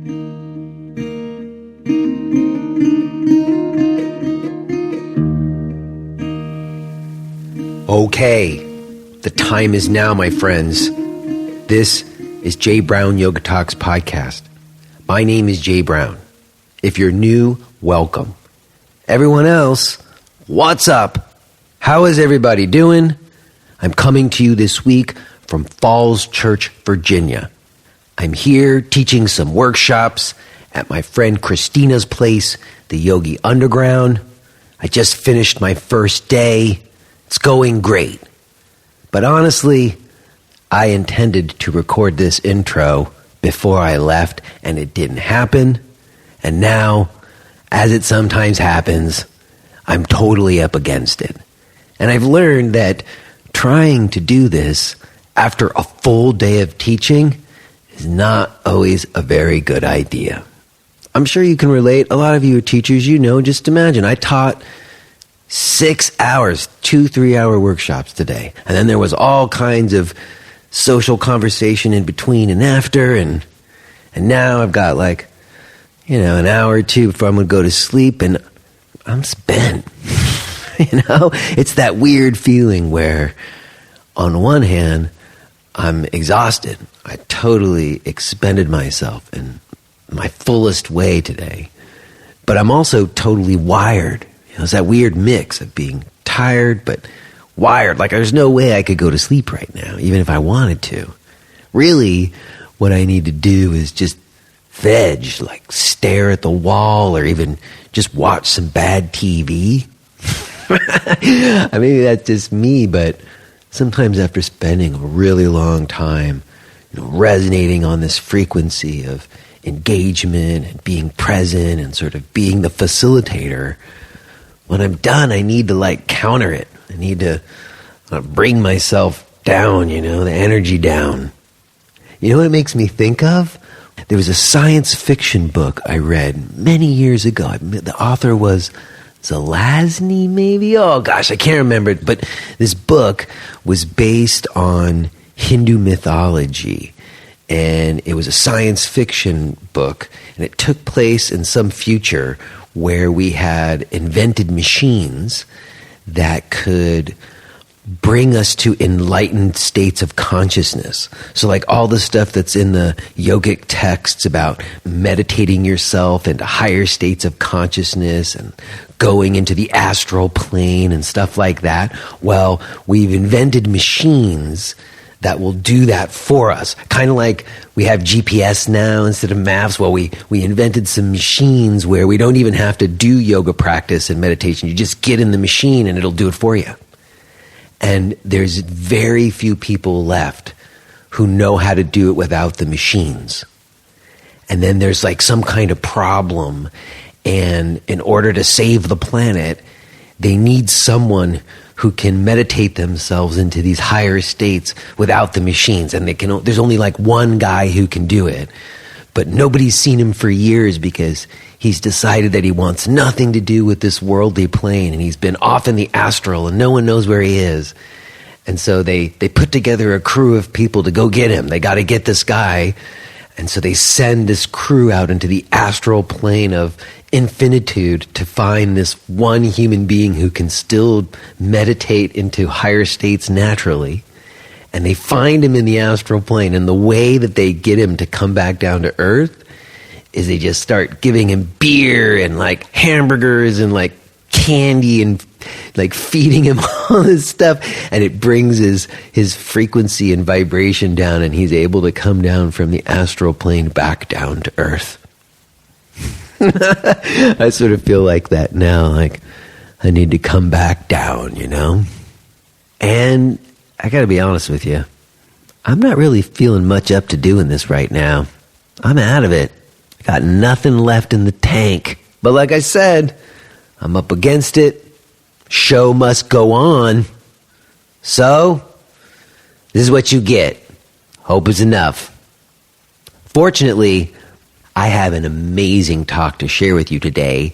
Okay, the time is now, my friends. This is Jay Brown Yoga Talks podcast. My name is Jay Brown. If you're new, welcome. Everyone else, what's up? How is everybody doing? I'm coming to you this week from Falls Church, Virginia. I'm here teaching some workshops at my friend Christina's place, the Yogi Underground. I just finished my first day. It's going great. But honestly, I intended to record this intro before I left, and it didn't happen. And now, as it sometimes happens, I'm totally up against it. And I've learned that trying to do this after a full day of teaching is not always a very good idea. I'm sure you can relate. A lot of you are teachers, you know. Just imagine, I taught 6 hours, 2-3-hour workshops today. And then there was all kinds of social conversation in between and after. And now I've got an hour or two before I'm going to go to sleep. And I'm spent. It's that weird feeling where on one hand, I'm exhausted. I totally expended myself in my fullest way today. But I'm also totally wired. It's that weird mix of being tired but wired. Like there's no way I could go to sleep right now, even if I wanted to. Really, what I need to do is just veg, like stare at the wall or even just watch some bad TV. Maybe that's just me, but sometimes after spending a really long time, resonating on this frequency of engagement and being present and sort of being the facilitator, when I'm done, I need to counter it. I need to bring myself down, the energy down. You know what it makes me think of? There was a science fiction book I read many years ago. The author was Zelazny, maybe? Oh gosh, I can't remember. But this book was based on Hindu mythology. And it was a science fiction book. And it took place in some future where we had invented machines that could bring us to enlightened states of consciousness. So all the stuff that's in the yogic texts about meditating yourself into higher states of consciousness and going into the astral plane and stuff like that. Well, we've invented machines that will do that for us. Kind of like we have GPS now instead of maps. Well, we invented some machines where we don't even have to do yoga practice and meditation. You just get in the machine and it'll do it for you. And there's very few people left who know how to do it without the machines. And then there's some kind of problem. And in order to save the planet, they need someone who can meditate themselves into these higher states without the machines. And there's only one guy who can do it. But nobody's seen him for years because he's decided that he wants nothing to do with this worldly plane. And he's been off in the astral and no one knows where he is. And so they put together a crew of people to go get him. They got to get this guy. And so they send this crew out into the astral plane of infinitude to find this one human being who can still meditate into higher states naturally. And they find him in the astral plane. And the way that they get him to come back down to earth is they just start giving him beer and hamburgers and candy and feeding him all this stuff. And it brings his frequency and vibration down, and he's able to come down from the astral plane back down to earth. I sort of feel like that now, I need to come back down, And I gotta be honest with you, I'm not really feeling much up to doing this right now. I'm out of it. I got nothing left in the tank. But like I said, I'm up against it. Show must go on. So, this is what you get. Hope is enough. Fortunately, I have an amazing talk to share with you today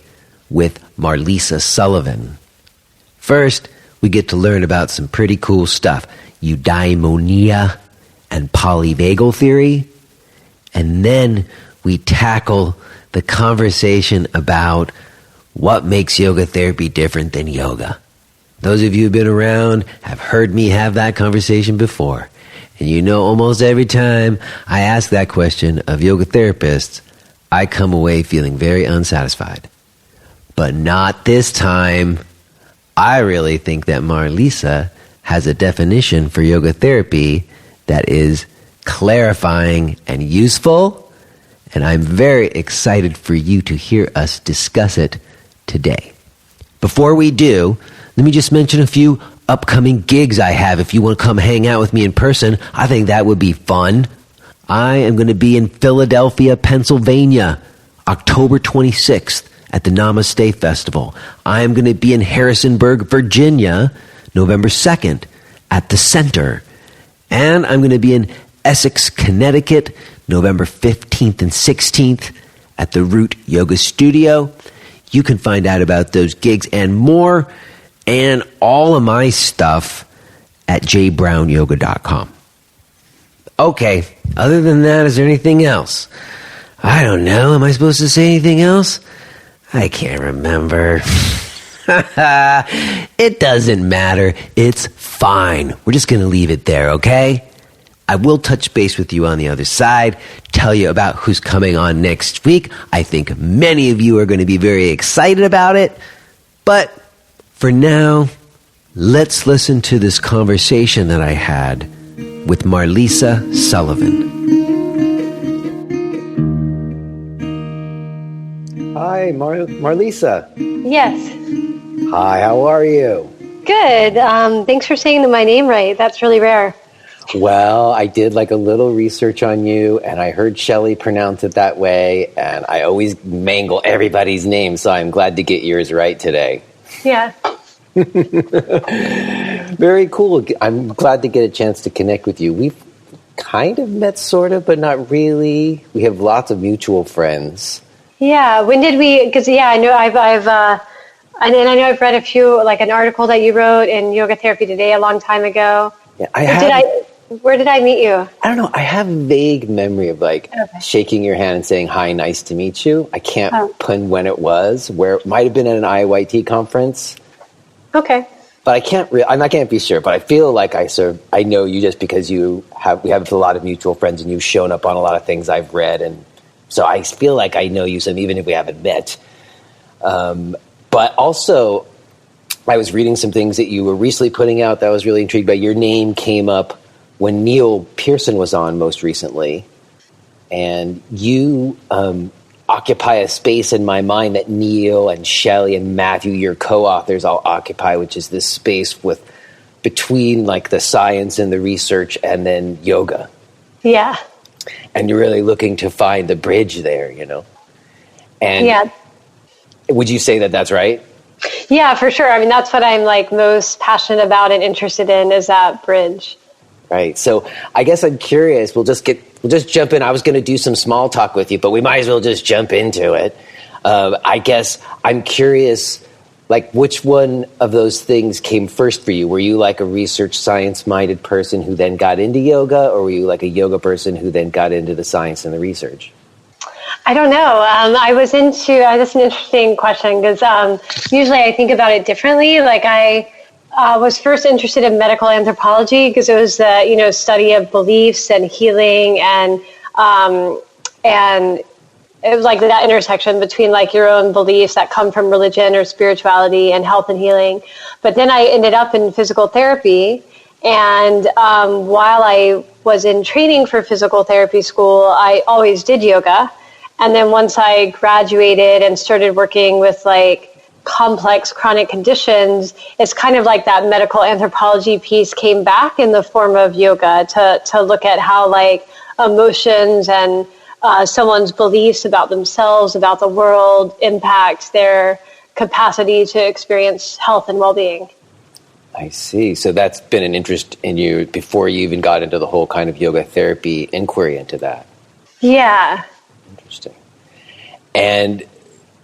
with Marlysa Sullivan. First, we get to learn about some pretty cool stuff. Eudaemonia and Polyvagal theory. And then we tackle the conversation about what makes yoga therapy different than yoga. Those of you who've been around have heard me have that conversation before. And you know, almost every time I ask that question of yoga therapists, I come away feeling very unsatisfied. But not this time. I really think that Marlysa has a definition for yoga therapy that is clarifying and useful, and I'm very excited for you to hear us discuss it today. Before we do, let me just mention a few upcoming gigs I have. If you want to come hang out with me in person, I think that would be fun. I am going to be in Philadelphia, Pennsylvania, October 26th at the Namaste Festival. I am going to be in Harrisonburg, Virginia, November 2nd at the Center. And I'm going to be in Essex, Connecticut, November 15th and 16th at the Root Yoga Studio. You can find out about those gigs and more and all of my stuff at jbrownyoga.com. Okay, other than that, is there anything else? I don't know. Am I supposed to say anything else? I can't remember. It doesn't matter. It's fine. We're just going to leave it there, okay? I will touch base with you on the other side, tell you about who's coming on next week. I think many of you are going to be very excited about it. But for now, let's listen to this conversation that I had with Marlysa Sullivan. Hi, Marlysa. Yes. Hi, how are you? Good. Thanks for saying my name right. That's really rare. Well, I did like a little research on you, and I heard Shelley pronounce it that way, and I always mangle everybody's name, so I'm glad to get yours right today. Yeah. Very cool. I'm glad to get a chance to connect with you. We've kind of met, sort of, but not really. We have lots of mutual friends. Yeah. When did we? Because I know I know I've read a few, like an article that you wrote in Yoga Therapy Today a long time ago. Yeah, Where did I meet you? I don't know. I have a vague memory of shaking your hand and saying, hi, nice to meet you. I can't pin when it was, where it might have been at an IYT conference. Okay. But I can't be sure, but I feel like I know you just because we have a lot of mutual friends and you've shown up on a lot of things I've read. And so I feel like I know you some, even if we haven't met. But also, I was reading some things that you were recently putting out that I was really intrigued by. Your name came up when Neil Pearson was on most recently, and you occupy a space in my mind that Neil and Shelley and Matthew, your co-authors, all occupy, which is this space between like the science and the research and then yoga. Yeah. And you're really looking to find the bridge there, you know? And yeah. Would you say that that's right? Yeah, for sure. I mean, that's what I'm like most passionate about and interested in is that bridge. Right. So I guess I'm curious. We'll just jump in. I was going to do some small talk with you, but we might as well just jump into it. I guess I'm curious, like, which one of those things came first for you? Were you like a research science-minded person who then got into yoga, or were you like a yoga person who then got into the science and the research? I don't know. I was that's an interesting question because usually I think about it differently. Like I was first interested in medical anthropology because it was the study of beliefs and healing and it was like that intersection between like your own beliefs that come from religion or spirituality and health and healing. But then I ended up in physical therapy, and while I was in training for physical therapy school, I always did yoga. And then once I graduated and started working with like complex chronic conditions, it's kind of like that medical anthropology piece came back in the form of yoga to look at how like emotions and someone's beliefs about themselves, about the world, impact their capacity to experience health and well-being. I see. So that's been an interest in you before you even got into the whole kind of yoga therapy inquiry into that. Yeah. Interesting. And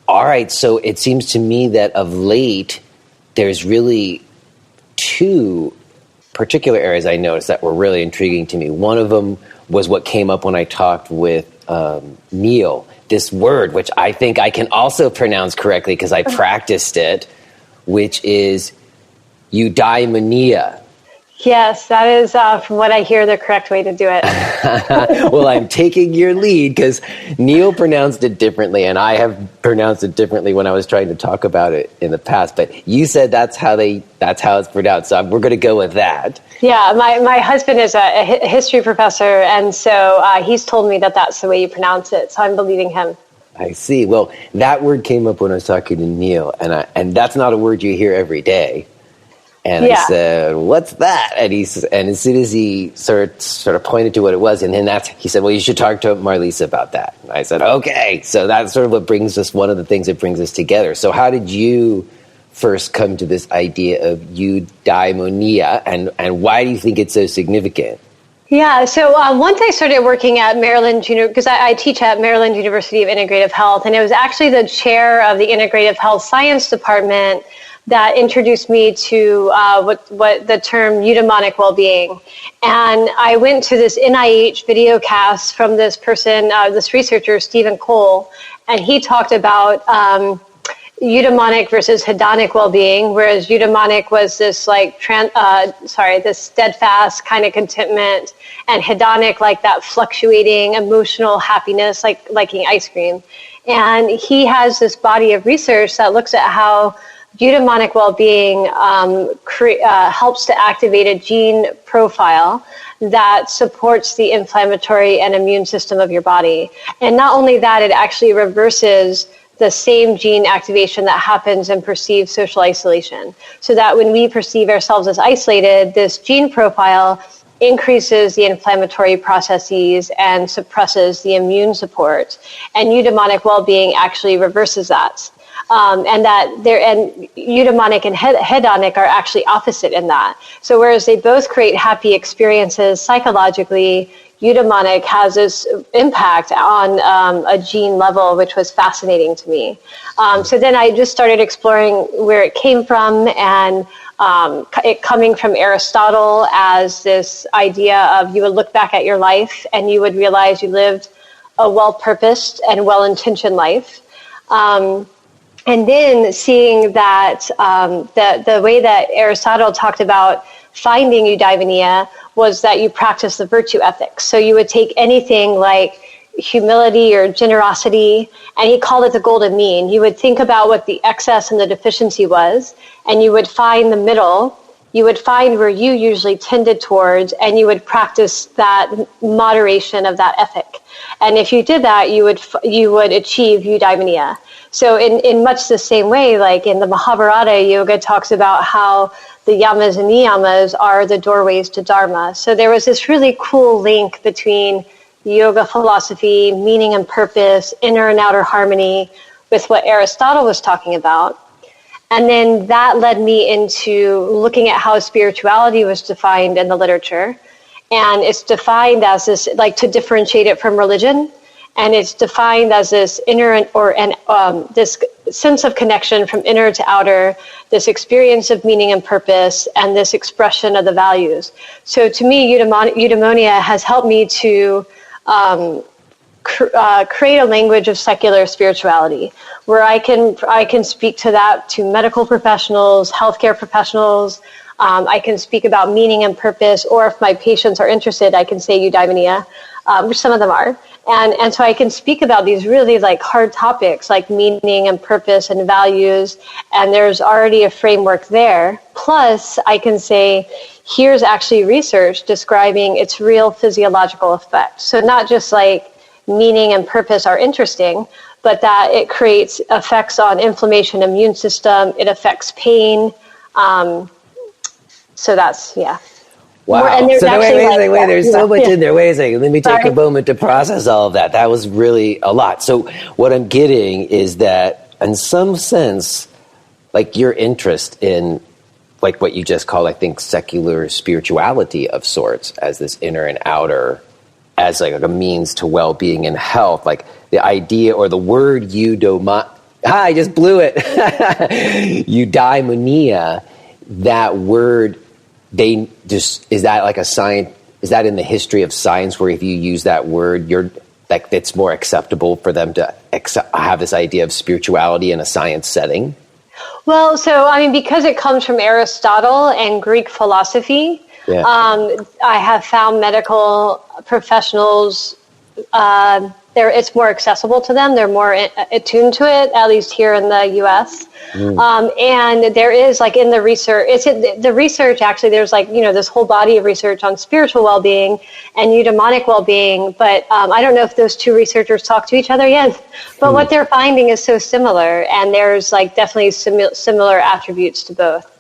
all right, so it seems to me that of late, there's really two particular areas I noticed that were really intriguing to me. One of them was what came up when I talked with Neil, this word, which I think I can also pronounce correctly because I practiced it, which is eudaemonia. Yes, that is, from what I hear, the correct way to do it. Well, I'm taking your lead because Neil pronounced it differently, and I have pronounced it differently when I was trying to talk about it in the past. But you said that's how it's pronounced, so we're going to go with that. Yeah, my husband is a history professor, and so he's told me that that's the way you pronounce it. So I'm believing him. I see. Well, that word came up when I was talking to Neil, and that's not a word you hear every day. And I said, "What's that?" And as soon as he sort of pointed to what it was, and then he said, "Well, you should talk to Marlysa about that." And I said, "Okay." So that's sort of what brings us, one of the things that brings us together. So how did you first come to this idea of eudaemonia, and why do you think it's so significant? Yeah, so once I started working at Maryland, because I teach at Maryland University of Integrative Health, and it was actually the chair of the Integrative Health Science Department that introduced me to what the term eudaimonic well-being. And I went to this NIH video cast from this person, this researcher, Stephen Cole, and he talked about eudaimonic versus hedonic well-being, whereas eudaimonic was this this steadfast kind of contentment, and hedonic like that fluctuating emotional happiness, like liking ice cream. And he has this body of research that looks at how eudaimonic well-being helps to activate a gene profile that supports the inflammatory and immune system of your body. And not only that, it actually reverses the same gene activation that happens in perceived social isolation. So that when we perceive ourselves as isolated, this gene profile increases the inflammatory processes and suppresses the immune support. And eudaimonic well-being actually reverses that. And eudaimonic and hedonic are actually opposite in that. So whereas they both create happy experiences psychologically, eudaimonic has this impact on a gene level, which was fascinating to me. So then I just started exploring where it came from, and it coming from Aristotle as this idea of you would look back at your life and you would realize you lived a well-purposed and well-intentioned life. And then seeing that the way that Aristotle talked about finding eudaimonia was that you practice the virtue ethics. So you would take anything like humility or generosity, and he called it the golden mean. You would think about what the excess and the deficiency was, and you would find the middle. You would find where you usually tended towards, and you would practice that moderation of that ethic. And if you did that, you would achieve eudaimonia. So in much the same way, like in the Mahabharata, yoga talks about how the yamas and niyamas are the doorways to dharma. So there was this really cool link between yoga philosophy, meaning and purpose, inner and outer harmony, with what Aristotle was talking about. And then that led me into looking at how spirituality was defined in the literature. And it's defined as this, like, to differentiate it from religion. And it's defined as this inner this sense of connection from inner to outer, this experience of meaning and purpose, and this expression of the values. So to me, eudaimonia has helped me to create a language of secular spirituality, where I can speak to that to medical professionals, healthcare professionals. I can speak about meaning and purpose, or if my patients are interested, I can say eudaimonia, which some of them are. And so I can speak about these really like hard topics like meaning and purpose and values, and there's already a framework there. Plus, I can say, here's actually research describing its real physiological effect. So not just like meaning and purpose are interesting, but that it creates effects on inflammation, immune system, it affects pain. So that's, yeah. Wow. And there's so wait, there's so much in there. Wait a second. Let me take Sorry. a moment to process all of that. That was really a lot. So what I'm getting is that in some sense, like your interest in like what you just call, I think, secular spirituality of sorts as this inner and outer, as like a means to well-being and health, like the idea or the word I just blew it. Eudaimonia, that word, is that like a science? Is that in the history of science where if you use that word, like it's more acceptable for them to have this idea of spirituality in a science setting? Well, so, I mean, because it comes from Aristotle and Greek philosophy, I have found medical professionals, it's more accessible to them. They're more attuned to it, at least here in the U.S. And there is, like, in the research, the research, actually, there's, like, this whole body of research on spiritual well-being and eudaimonic well-being, but I don't know if those two researchers talk to each other yet, but what they're finding is so similar, and there's, like, definitely similar attributes to both.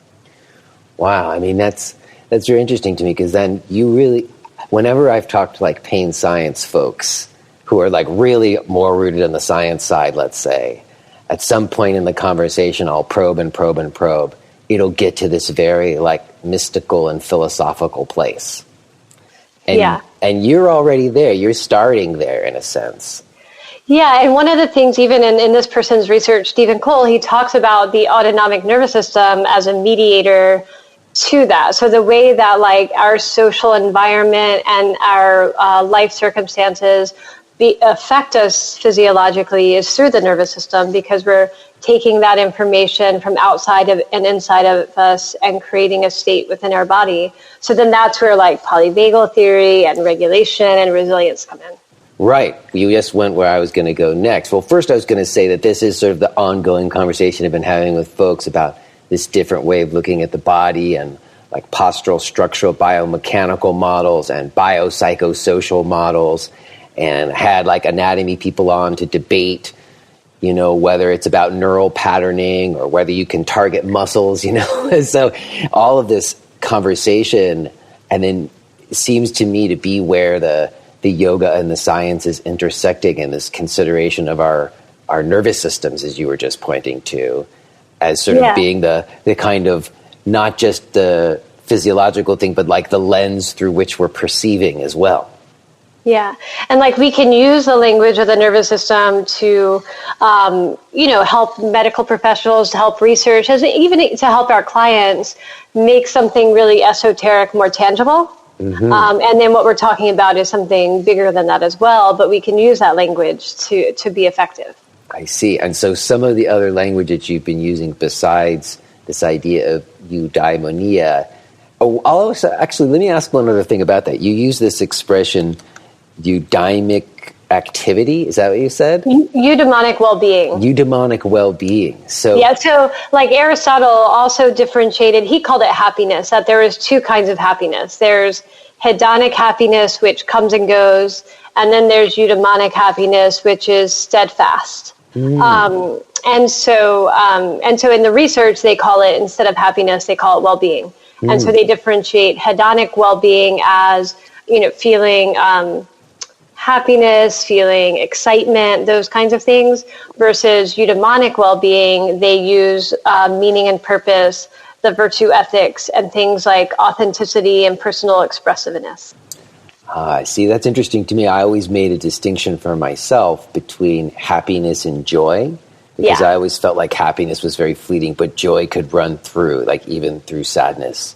Wow, I mean, that's very interesting to me, because then you really, whenever I've talked to, like, pain science folks who are, like, really more rooted on the science side, let's say, at some point in the conversation, I'll probe and probe and probe. It'll get to this very, like, mystical and philosophical place. And you're already there. You're starting there, in a sense. Yeah, and one of the things, even in this person's research, Stephen Cole, he talks about the autonomic nervous system as a mediator to that. So the way that, like, our social environment and our life circumstances affect us physiologically is through the nervous system, because we're taking that information from outside of and inside of us and creating a state within our body. So then that's where, like, polyvagal theory and regulation and resilience come in. Right. You just went where I was going to go next. Well, first I was going to say that this is sort of the ongoing conversation I've been having with folks about this different way of looking at the body, and like postural, structural, biomechanical models and biopsychosocial models, and had, like, anatomy people on to debate, whether it's about neural patterning or whether you can target muscles, So all of this conversation, and then seems to me to be where the yoga and the science is intersecting in this consideration of our nervous systems, as you were just pointing to, as sort of being the kind of, not just the physiological thing, but like the lens through which we're perceiving as well. Yeah. And, like, we can use the language of the nervous system to, help medical professionals, to help research, even to help our clients make something really esoteric more tangible. Mm-hmm. And then what we're talking about is something bigger than that as well, but we can use that language to be effective. I see. And so some of the other language that you've been using besides this idea of eudaimonia, actually, let me ask one other thing about that. You use this expression, eudaimic activity, is that what you said? Eudaimonic well-being. Eudaimonic well-being. So like Aristotle also differentiated, he called it happiness, that there is two kinds of happiness. There's hedonic happiness, which comes and goes, and then there's eudaimonic happiness, which is steadfast. And so in the research, they call it, instead of happiness, they call it well-being. And so they differentiate hedonic well-being as, feeling happiness, feeling excitement, those kinds of things, versus eudaimonic well-being. They use meaning and purpose, the virtue ethics, and things like authenticity and personal expressiveness. See, that's interesting to me. I always made a distinction for myself between happiness and joy, because I always felt like happiness was very fleeting, but joy could run through, like even through sadness.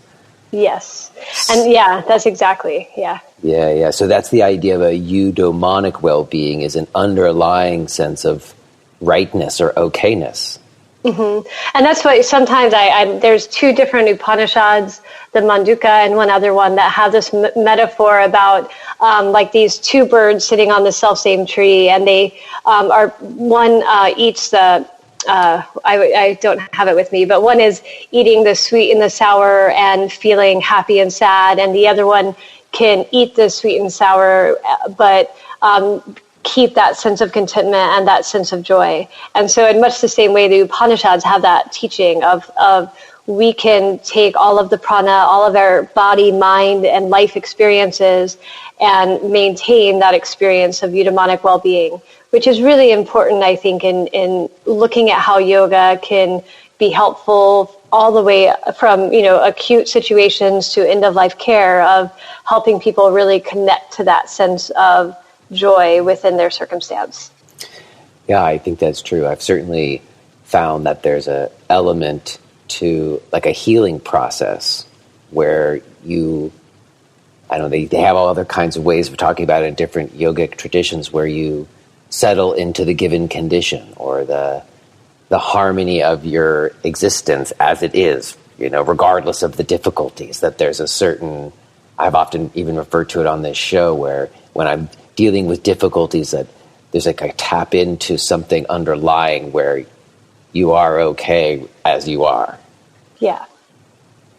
Yes. And that's exactly, Yeah. So that's the idea of a eudaimonic well-being, is an underlying sense of rightness or okayness. Mm-hmm. And that's what sometimes there's two different Upanishads, the Manduka and one other one, that have this metaphor about like these two birds sitting on the self-same tree, and they are, one eats the, I don't have it with me, but one is eating the sweet and the sour and feeling happy and sad, and the other one can eat the sweet and sour, but keep that sense of contentment and that sense of joy. And so in much the same way, the Upanishads have that teaching of we can take all of the prana, all of our body, mind, and life experiences and maintain that experience of eudaimonic well-being, which is really important, I think, in looking at how yoga can be helpful all the way from, acute situations to end-of-life care, of helping people really connect to that sense of joy within their circumstance. Yeah, I think that's true. I've certainly found that there's an element to like a healing process where you I don't know, they have all other kinds of ways of talking about it in different yogic traditions where you settle into the given condition or the harmony of your existence as it is, regardless of the difficulties, that there's a certain, I've often even referred to it on this show, where when I'm dealing with difficulties, that there's like a tap into something underlying where you are okay as you are. Yeah.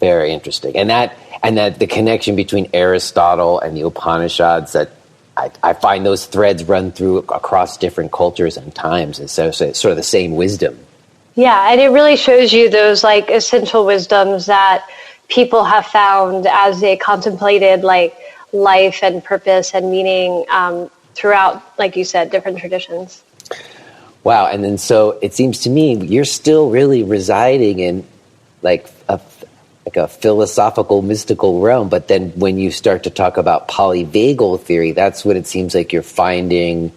Very interesting. And that the connection between Aristotle and the Upanishads, that I find those threads run through across different cultures and times. And so it's sort of the same wisdom. Yeah, and it really shows you those like essential wisdoms that people have found as they contemplated like life and purpose and meaning throughout, like you said, different traditions. Wow. And then so it seems to me you're still really residing in like a philosophical, mystical realm. But then when you start to talk about polyvagal theory, that's when it seems like you're finding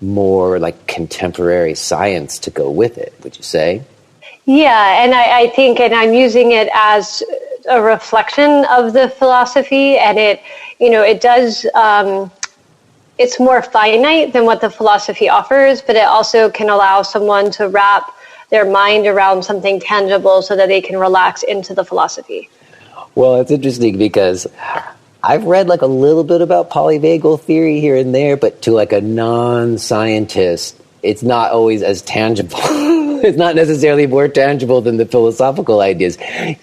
more like contemporary science to go with it, would you say? Yeah, and I think, and I'm using it as a reflection of the philosophy, and it does, it's more finite than what the philosophy offers, but it also can allow someone to wrap their mind around something tangible so that they can relax into the philosophy. Well, it's interesting because I've read like a little bit about polyvagal theory here and there, but to like a non-scientist, it's not always as tangible. It's not necessarily more tangible than the philosophical ideas.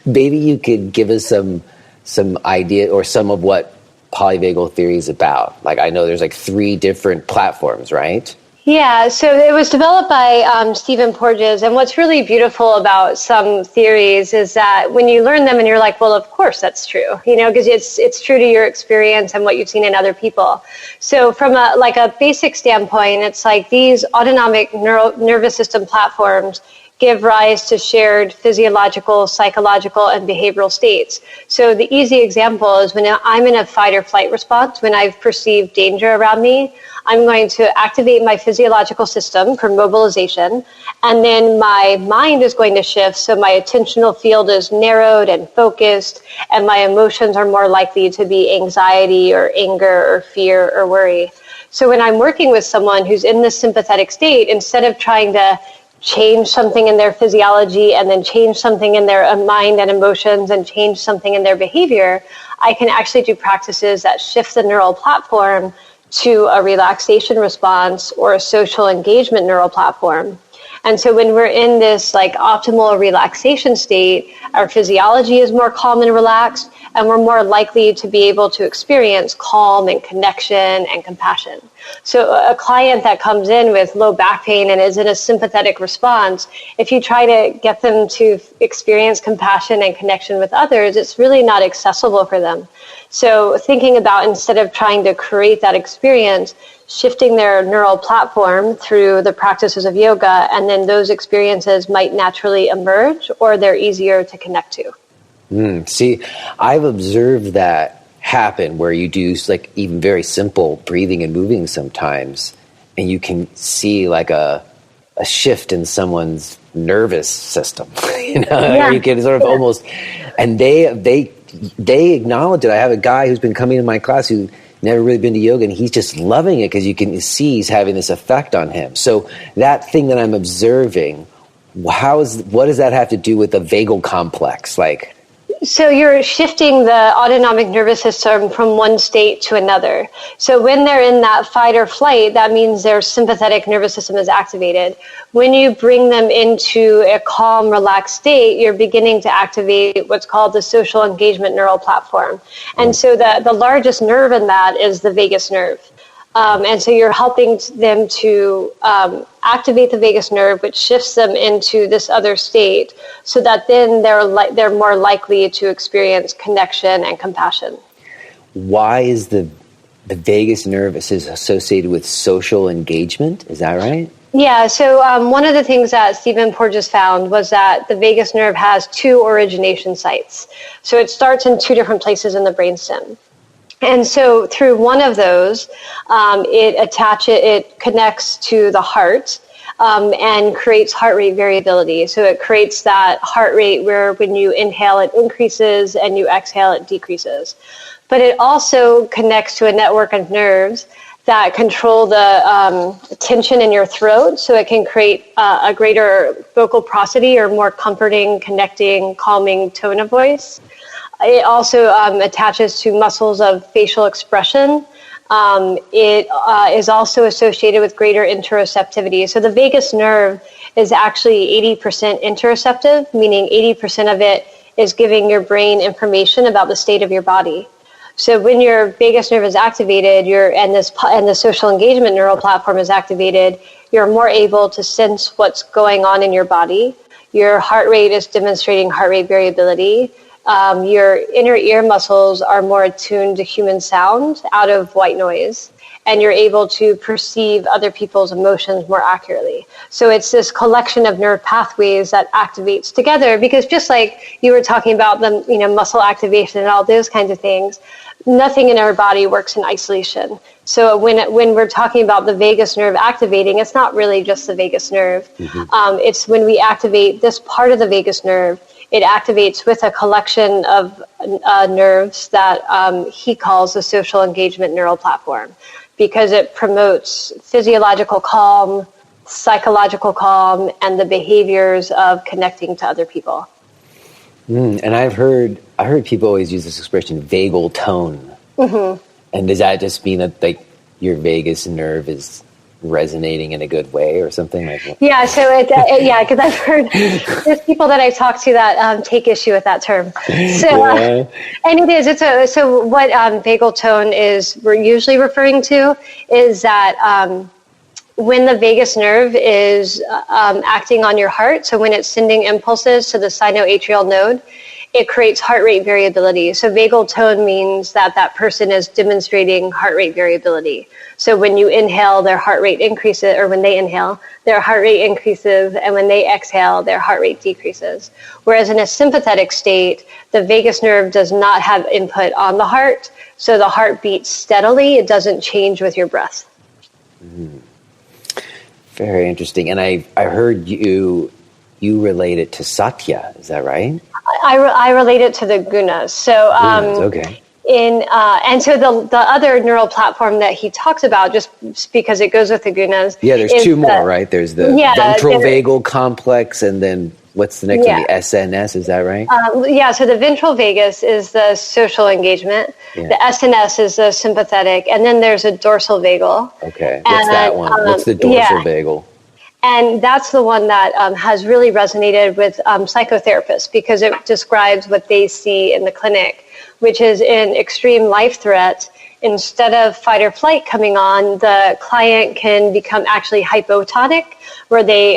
Maybe you could give us some idea or some of what polyvagal theory is about. Like I know there's like 3 different platforms, right? Yeah, so it was developed by Stephen Porges, and what's really beautiful about some theories is that when you learn them and you're like, well, of course that's true, because it's true to your experience and what you've seen in other people. So from a basic standpoint, it's like these autonomic nervous system platforms give rise to shared physiological, psychological, and behavioral states. So the easy example is when I'm in a fight or flight response, when I've perceived danger around me, I'm going to activate my physiological system for mobilization, and then my mind is going to shift, so my attentional field is narrowed and focused, and my emotions are more likely to be anxiety or anger or fear or worry. So when I'm working with someone who's in this sympathetic state, instead of trying to change something in their physiology and then change something in their mind and emotions and change something in their behavior, I can actually do practices that shift the neural platform to a relaxation response or a social engagement neural platform. And so when we're in this like optimal relaxation state, our physiology is more calm and relaxed, and we're more likely to be able to experience calm and connection and compassion. So a client that comes in with low back pain and is in a sympathetic response, if you try to get them to experience compassion and connection with others, it's really not accessible for them. So thinking about, instead of trying to create that experience, shifting their neural platform through the practices of yoga, and then those experiences might naturally emerge or they're easier to connect to. See, I've observed that happen where you do like even very simple breathing and moving sometimes, and you can see like a shift in someone's nervous system, Yeah. Or you can sort of almost, and they acknowledge it. I have a guy who's been coming to my class who never really been to yoga, and he's just loving it because you can see he's having this effect on him. So that thing that I'm observing, what does that have to do with the vagal complex? Like, So you're shifting the autonomic nervous system from one state to another. So when they're in that fight or flight, that means their sympathetic nervous system is activated. When you bring them into a calm, relaxed state, you're beginning to activate what's called the social engagement neural platform. And so the largest nerve in that is the vagus nerve. And so you're helping them to activate the vagus nerve, which shifts them into this other state, so that then they're more likely to experience connection and compassion. Why is the vagus nerve associated with social engagement? Is that right? Yeah, so one of the things that Stephen Porges found was that the vagus nerve has 2 origination sites. So it starts in 2 different places in the brainstem. And so through one of those, it connects to the heart and creates heart rate variability. So it creates that heart rate where when you inhale, it increases, and you exhale, it decreases. but it also connects to a network of nerves that control the tension in your throat, so it can create a greater vocal prosody or more comforting, connecting, calming tone of voice. It also attaches to muscles of facial expression. It is also associated with greater interoceptivity. So the vagus nerve is actually 80% interoceptive, meaning 80% of it is giving your brain information about the state of your body. So when your vagus nerve is activated, and the social engagement neural platform is activated, you're more able to sense what's going on in your body. Your heart rate is demonstrating heart rate variability. Your inner ear muscles are more attuned to human sound out of white noise, and you're able to perceive other people's emotions more accurately. So it's this collection of nerve pathways that activates together, because just like you were talking about the muscle activation and all those kinds of things, nothing in our body works in isolation. So when we're talking about the vagus nerve activating, it's not really just the vagus nerve. Mm-hmm. It's when we activate this part of the vagus nerve, it activates with a collection of nerves that he calls the social engagement neural platform, because it promotes physiological calm, psychological calm, and the behaviors of connecting to other people. And I heard people always use this expression, vagal tone. Mm-hmm. And does that just mean that like your vagus nerve is resonating in a good way or something like that? Yeah, so because I've heard there's people that I've talked to that take issue with that term. So, and it is. So what vagal tone is we're usually referring to is that when the vagus nerve is acting on your heart, so when it's sending impulses to the sinoatrial node, it creates heart rate variability. So vagal tone means that person is demonstrating heart rate variability. So when you inhale, their heart rate increases, or when they inhale, their heart rate increases, and when they exhale, their heart rate decreases. Whereas in a sympathetic state, the vagus nerve does not have input on the heart, so the heart beats steadily. It doesn't change with your breath. Mm. Very interesting. And I heard you relate it to satya. Is that right? I relate it to the gunas. So, okay. And so the other neural platform that he talks about, just because it goes with the gunas. Yeah, there's two more, right? There's the ventral vagal complex, and then what's the next one? The SNS, is that right? So the ventral vagus is the social engagement. Yeah. The SNS is the sympathetic, and then there's a dorsal vagal. Okay, what's that one? What's the dorsal vagal? And that's the one that has really resonated with psychotherapists, because it describes what they see in the clinic, which is in extreme life threat. Instead of fight or flight coming on, the client can become actually hypotonic, where they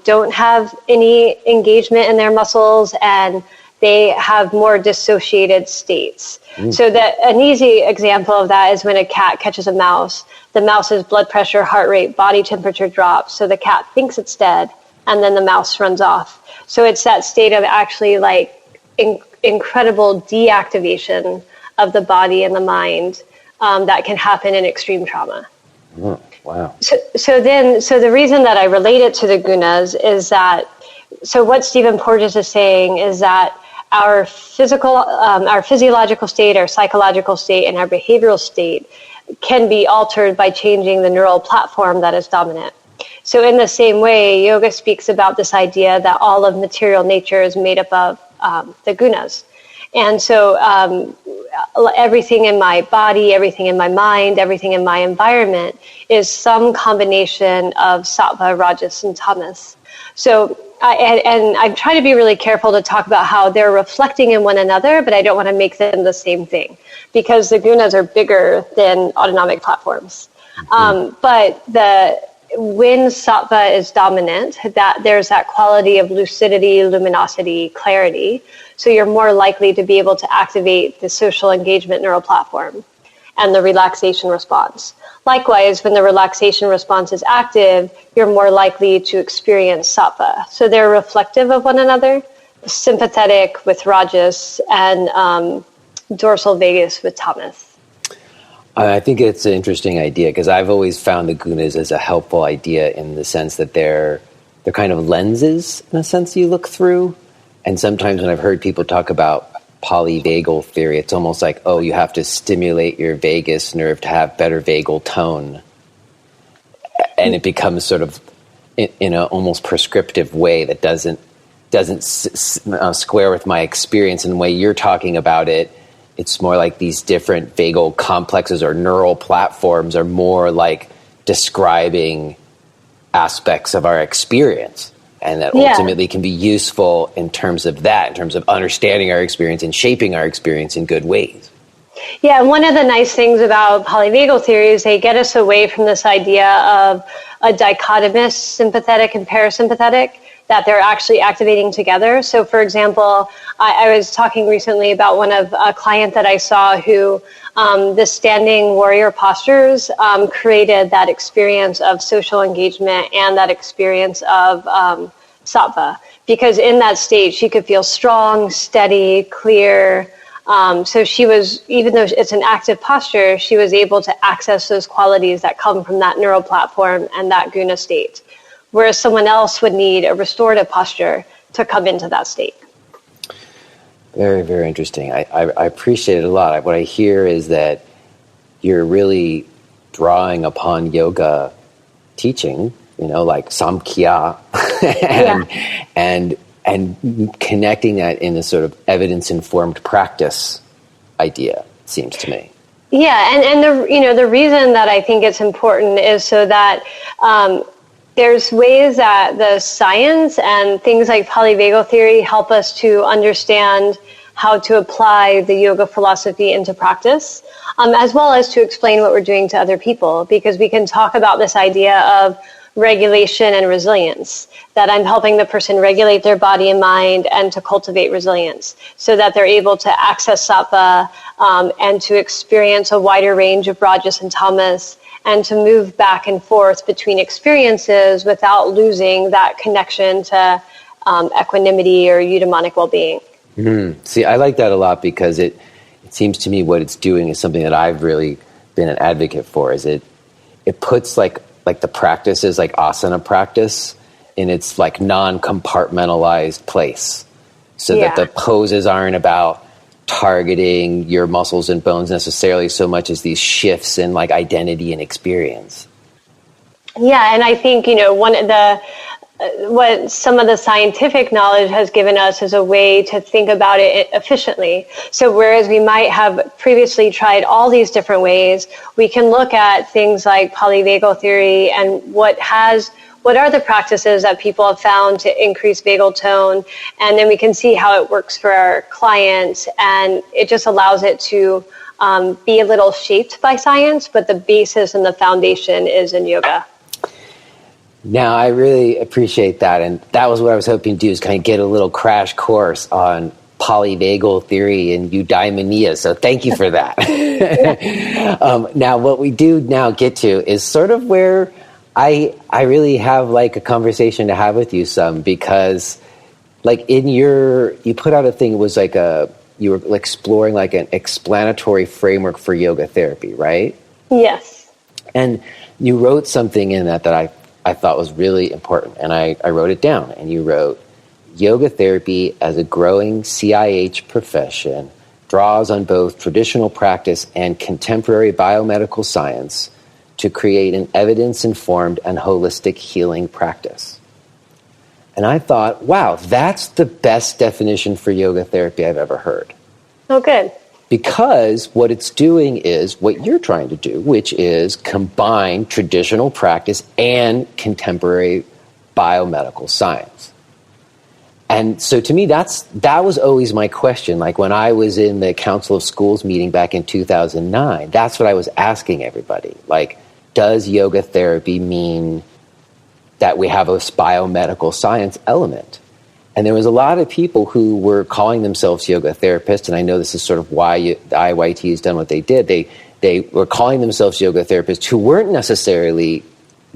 don't have any engagement in their muscles, and they have more dissociated states. So an easy example of that is when a cat catches a mouse. The mouse's blood pressure, heart rate, body temperature drops, so the cat thinks it's dead, and then the mouse runs off. So it's that state of actually like incredible deactivation of the body and the mind that can happen in extreme trauma. Oh, wow. So the reason that I relate it to the gunas is that, so what Stephen Porges is saying is that our physiological state, our psychological state, and our behavioral state can be altered by changing the neural platform that is dominant. So in the same way, yoga speaks about this idea that all of material nature is made up of the gunas. And so everything in my body, everything in my mind, everything in my environment is some combination of sattva, rajas, and tamas. So I try to be really careful to talk about how they're reflecting in one another, but I don't want to make them the same thing, because the gunas are bigger than autonomic platforms. But when sattva is dominant, that there's that quality of lucidity, luminosity, clarity. So you're more likely to be able to activate the social engagement neural platform and the relaxation response. Likewise, when the relaxation response is active, you're more likely to experience sattva. So they're reflective of one another, sympathetic with rajas and dorsal vagus with tamas. I think it's an interesting idea, because I've always found the gunas as a helpful idea in the sense that they're kind of lenses, in a sense, you look through. And sometimes when I've heard people talk about polyvagal theory. It's almost like, oh, you have to stimulate your vagus nerve to have better vagal tone. And it becomes sort of in a almost prescriptive way that doesn't square with my experience. And the way you're talking about it, it's more like these different vagal complexes or neural platforms are more like describing aspects of our experience. And that ultimately can be useful in terms of that, in terms of understanding our experience and shaping our experience in good ways. Yeah, one of the nice things about polyvagal theory is they get us away from this idea of a dichotomous sympathetic and parasympathetic, that they're actually activating together. So, for example, I was talking recently about a client that I saw who the standing warrior postures created that experience of social engagement and that experience of sattva. Because in that state, she could feel strong, steady, clear. So she was, even though it's an active posture, she was able to access those qualities that come from that neural platform and that guna state. Whereas someone else would need a restorative posture to come into that state. Very, very interesting. I appreciate it a lot. What I hear is that you're really drawing upon yoga teaching, like Samkhya, and connecting that in a sort of evidence-informed practice idea, it seems to me. Yeah, and the reason that I think it's important is so that there's ways that the science and things like polyvagal theory help us to understand how to apply the yoga philosophy into practice, as well as to explain what we're doing to other people, because we can talk about this idea of regulation and resilience, that I'm helping the person regulate their body and mind and to cultivate resilience so that they're able to access sattva and to experience a wider range of rajas and tamas, and to move back and forth between experiences without losing that connection to equanimity or eudaimonic well-being. Mm-hmm. See, I like that a lot because it seems to me what it's doing is something that I've really been an advocate for. Is it puts like the practices, like asana practice, in its like non-compartmentalized place, so that the poses aren't about targeting your muscles and bones necessarily so much as these shifts in like identity and experience. Yeah, and I think, what some of the scientific knowledge has given us is a way to think about it efficiently. So whereas we might have previously tried all these different ways, we can look at things like polyvagal theory and what are the practices that people have found to increase vagal tone, and then we can see how it works for our clients, and it just allows it to be a little shaped by science, but the basis and the foundation is in yoga. Now, I really appreciate that, and that was what I was hoping to do, is kind of get a little crash course on polyvagal theory and eudaimonia, so thank you for that. Now, what we do now get to is sort of where I really have like a conversation to have with you some, because like you put out a thing, it was like you were exploring like an explanatory framework for yoga therapy, right? Yes. And you wrote something in that I thought was really important, and I wrote it down, and you wrote, yoga therapy as a growing CIH profession draws on both traditional practice and contemporary biomedical science to create an evidence-informed and holistic healing practice. And I thought, wow, that's the best definition for yoga therapy I've ever heard. Oh, good. Because what it's doing is what you're trying to do, which is combine traditional practice and contemporary biomedical science. And so to me, that was always my question. Like when I was in the Council of Schools meeting back in 2009, that's what I was asking everybody. Like, does yoga therapy mean that we have a biomedical science element? And there was a lot of people who were calling themselves yoga therapists, and I know this is sort of why the IYT has done what they did. They were calling themselves yoga therapists who weren't necessarily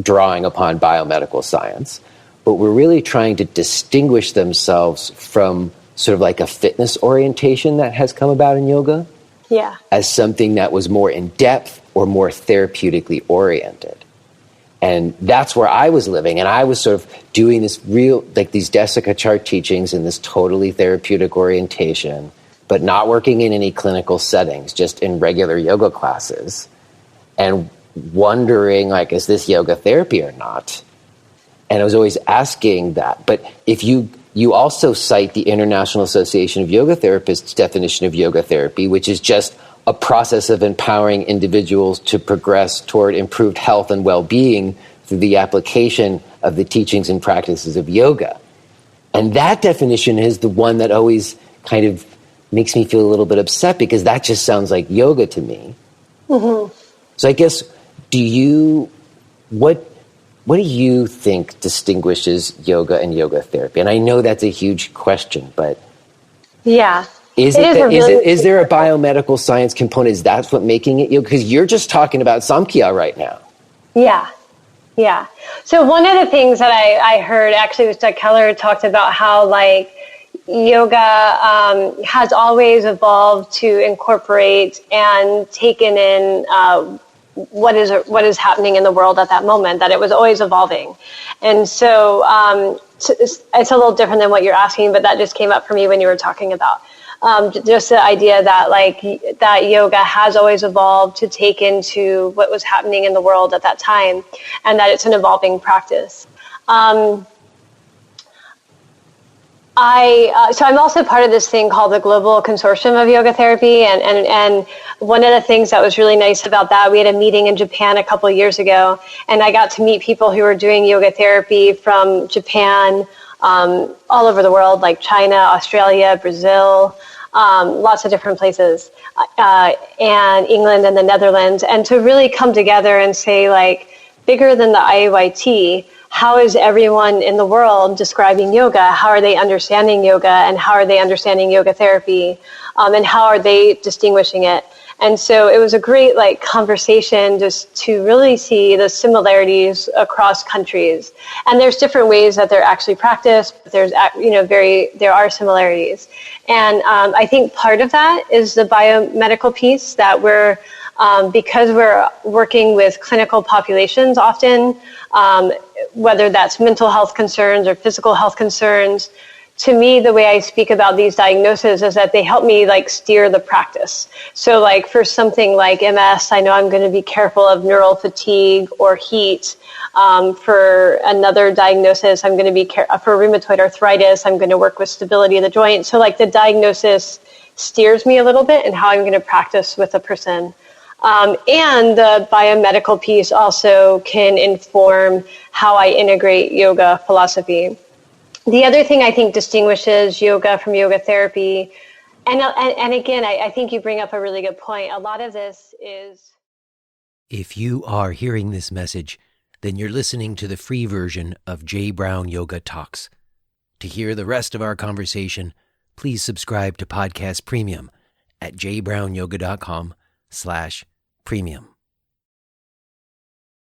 drawing upon biomedical science, but were really trying to distinguish themselves from sort of like a fitness orientation that has come about in yoga. Yeah. As something that was more in depth or more therapeutically oriented. And that's where I was living. And I was sort of doing this real, like these Jessica chart teachings in this totally therapeutic orientation, but not working in any clinical settings, just in regular yoga classes, and wondering, like, is this yoga therapy or not? And I was always asking that. But if you also cite the International Association of Yoga Therapists' definition of yoga therapy, which is just a process of empowering individuals to progress toward improved health and well-being through the application of the teachings and practices of yoga. And that definition is the one that always kind of makes me feel a little bit upset, because that just sounds like yoga to me. Mm-hmm. So I guess, what do you think distinguishes yoga and yoga therapy? And I know that's a huge question, but yeah. Is there a biomedical science component? Is that what making it yoga? Because you're just talking about Samkhya right now. Yeah. So one of the things that I heard actually was Doug Keller talked about how, like, yoga has always evolved to incorporate and taken in what is happening in the world at that moment, that it was always evolving. And so it's a little different than what you're asking, but that just came up for me when you were talking about just the idea that, like, that yoga has always evolved to take into what was happening in the world at that time, and that it's an evolving practice. So I'm also part of this thing called the Global Consortium of Yoga Therapy, and one of the things that was really nice about that, we had a meeting in Japan a couple of years ago, and I got to meet people who were doing yoga therapy from Japan, all over the world, like China, Australia, Brazil, lots of different places, and England and the Netherlands, and to really come together and say, like, bigger than the IAYT, how is everyone in the world describing yoga? How are they understanding yoga, and how are they understanding yoga therapy, and how are they distinguishing it? And so it was a great, like, conversation just to really see the similarities across countries. And there's different ways that they're actually practiced. There's, there are similarities. And I think part of that is the biomedical piece that we're, because we're working with clinical populations often, whether that's mental health concerns or physical health concerns, to me, the way I speak about these diagnoses is that they help me, like, steer the practice. So, like, for something like MS, I know I'm going to be careful of neural fatigue or heat. For another diagnosis, I'm going to be for rheumatoid arthritis, I'm going to work with stability of the joint. So, like, the diagnosis steers me a little bit in how I'm going to practice with a person. And the biomedical piece also can inform how I integrate yoga philosophy. The other thing I think distinguishes yoga from yoga therapy, and again, I think you bring up a really good point. A lot of this is... If you are hearing this message, then you're listening to the free version of J. Brown Yoga Talks. To hear the rest of our conversation, please subscribe to Podcast Premium at jbrownyoga.com/premium.